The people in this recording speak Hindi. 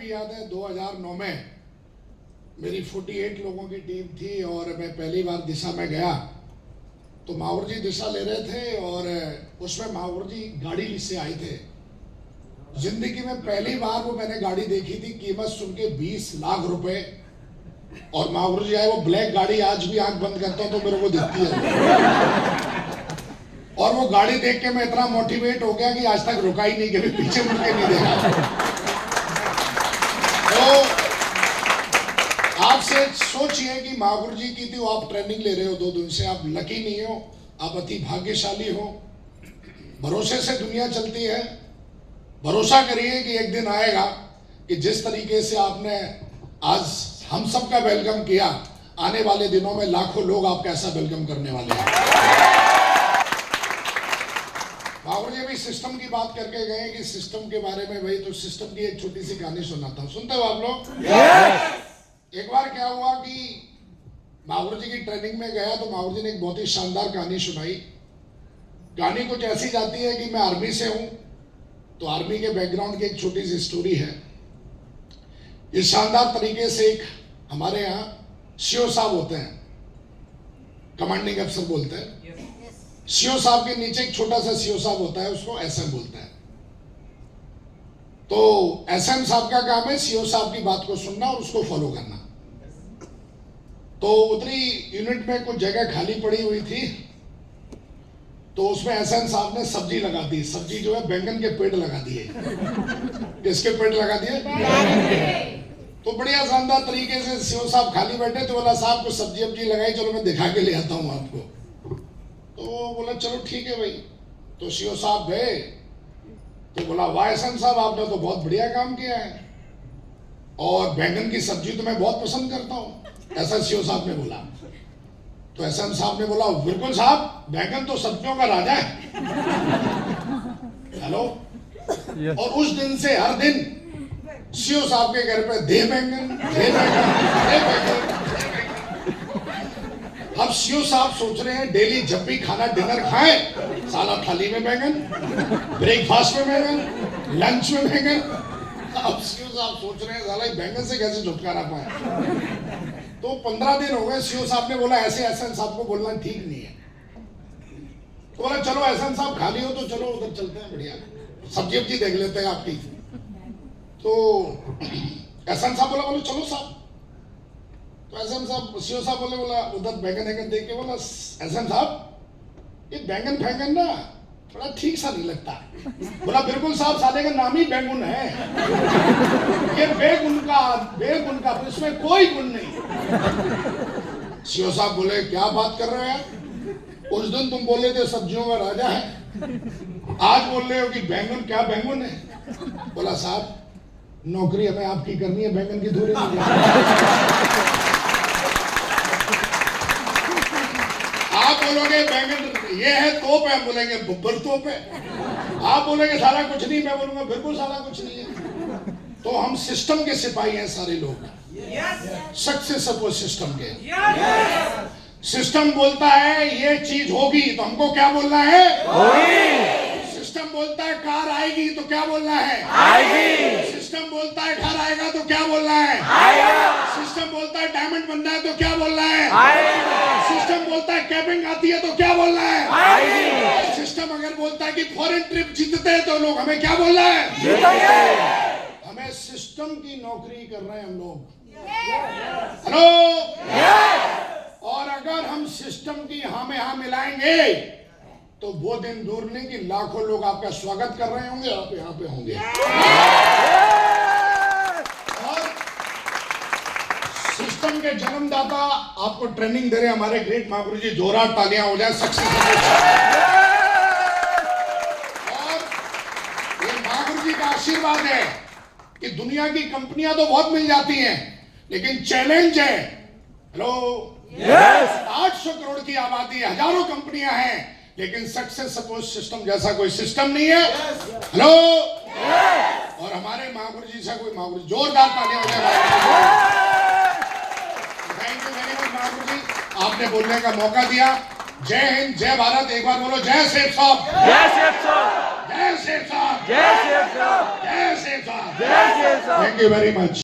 भी याद है 2009 में मेरी 48 लोगों की टीम थी और मैं पहली बार दिशा में गया तो माहौर जी दिशा ले रहे थे और उसमें माहौर जी गाड़ी से आए थे। जिंदगी में पहली बार वो मैंने गाड़ी देखी थी, कीमत सुन के 20 लाख रुपए। और माहौर जी आए, वो ब्लैक गाड़ी आज भी आंख बंद करता हूं तो मेरे को दिखती है। और वो गाड़ी देख के मैं इतना मोटिवेट हो गया कि आज तक रुका ही नहीं, कभी पीछे मुड़ के नहीं देखा। तो आपसे सोचिए कि माहौर जी की थी, आप ट्रेनिंग ले रहे हो 2 दिन से, आप लकी नहीं हो, आप अति भाग्यशाली हो। भरोसे से दुनिया चलती है। भरोसा करिए कि एक दिन आएगा कि जिस तरीके से आपने आज हम सब का वेलकम किया, आने वाले दिनों में लाखों लोग आपका ऐसा वेलकम करने वाले हैं। माहौर जी भी सिस्टम की बात करके गए कि सिस्टम के बारे में, भाई तो सिस्टम की एक छोटी सी कहानी सुनाता हूं, सुनते हो आप लोग? एक बार क्या हुआ कि माहौर जी की ट्रेनिंग में गया तो माहौर जी ने एक बहुत ही शानदार कहानी सुनाई। कहानी कुछ ऐसी जाती है कि मैं आर्मी से हूं, तो आर्मी के बैकग्राउंड की एक छोटी सी स्टोरी है। इस शानदार तरीके से एक हमारे यहाँ सीओ साहब होते हैं, कमांडिंग अफसर बोलते हैं। सीओ साहब के नीचे एक छोटा सा सीओ साहब होता है, उसको एसएम बोलते हैं। तो एसएम साहब का काम है सीओ साहब की बात को सुनना और उसको फॉलो करना। तो उतनी यूनिट में कुछ जगह खाली पड़ी हुई थी, तो उसमें एसएम साहब ने सब्जी लगा दी। सब्जी जो है बैंगन के पेड़ लगा दिए। किसके पेड़ लगा दिए? तो बढ़िया शानदार तरीके से सीओ साहब खाली बैठे, तो बोला साहब को सब्जी वब्जी लगाई, चलो मैं दिखा के ले आता हूं आपको। तो बोला चलो ठीक है भाई। तो सीओ साहब गए तो बोला वाह एसएम साहब आपने तो बहुत बढ़िया काम किया है, और बैंगन की सब्जी तो मैं बहुत पसंद करता हूं, ऐसा सीओ साहब ने बोला। तो एसएम साहब ने बोला बिल्कुल साहब, बैंगन तो सब्जियों का राजा है। हेलो। और उस दिन से हर दिन सीओ साहब के घर पे दे बैंगन, दे बैंगन, दे बैंगन। अब सीओ साहब सोच रहे हैं डेली जब भी खाना डिनर खाएं, साला थाली में बैंगन, ब्रेकफास्ट में बैंगन, लंच में बैंगन। अब सीओ साहब सोच रहे हैं साला बैंगन से कैसे छुटकारा पाए। तो 15 दिन हो गए। सीओ साहब ने बोला ऐसे एसएन साहब को बोलना ठीक नहीं है। तो बोला चलो एसएन साहब खाली हो तो चलो उधर चलते हैं, बढ़िया सब्जी वब्जी देख लेते हैं आपकी। तो एसएन साहब बोला चलो साहब। तो एसएन साहब, सीओ साहब बोला उधर बैंगन वैगन देख के बोला एसएन साहब ये बैंगन फैंगन ना थोड़ा ठीक सा नहीं लगता। बोला बिल्कुल साहब, साले का नाम ही बैंगन है, ये बेगुन का इसमें कोई गुण नहीं। सीओ साहब बोले क्या बात कर रहे हो यार, उस दिन तुम बोले थे सब्जियों का राजा है, आज बोल रहे हो कि बैंगन, क्या बैंगन है? बोला साहब नौकरी हमें आपकी करनी है, बैंगन की धूरी नहीं। आप बोलोगे बैंगन ये है तोप है, हम बोलेंगे बुब्बर तोप है। आप बोलेंगे सारा कुछ नहीं, मैं बोलूंगा बिल्कुल सारा कुछ नहीं है। तो हम सिस्टम के सिपाही हैं सारे लोग, सक्सेस सपोर्ट सिस्टम के। सिस्टम बोलता है ये चीज होगी तो हमको क्या बोलना है? होगी। सिस्टम बोलता है कार आएगी तो क्या बोलना है? आएगी। सिस्टम बोलता है घर आएगा तो क्या बोलना है? आएगा। सिस्टम बोलता है डायमंड बनना है तो क्या बोलना है? आएगा। सिस्टम बोलता है कैपिंग आती है तो क्या बोलना है? आएगी। सिस्टम अगर बोलता है कि फॉरेन ट्रिप जीतते हैं तो लोग हमें क्या बोलना है? जीतेंगे। हमें सिस्टम की नौकरी कर रहे हैं हम लोग। हेलो। और अगर हम सिस्टम की हाँ में हाँ मिलाएंगे तो वो दिन दूर नहीं कि लाखों लोग आपका स्वागत कर रहे होंगे, आप यहाँ पे होंगे। और सिस्टम के जन्मदाता आपको ट्रेनिंग दे रहे हमारे ग्रेट महागुरु जी, जोरदार तालियां हो जाए सक्सेस। और ये महागुरु जी का आशीर्वाद है कि दुनिया की कंपनियां तो बहुत मिल जाती हैं, लेकिन चैलेंज है। हेलो। 800 करोड़ की आबादी, हजारों कंपनियां हैं, लेकिन सक्सेस सपोर्ट सिस्टम जैसा कोई सिस्टम नहीं है। हेलो। और हमारे महागुरु जी से कोई महागुरु, जोरदार तालियां हो जाए। Thank you very much Mahaguru जी, आपने बोलने का मौका दिया। जय हिंद, जय भारत। एक बार बोलो जय सेठ साहब, जय सेठ साहब, जय सेठ साहब, जय सेठ साहब, जय सेठ साहब, जय सेठ साहब। Thank you very much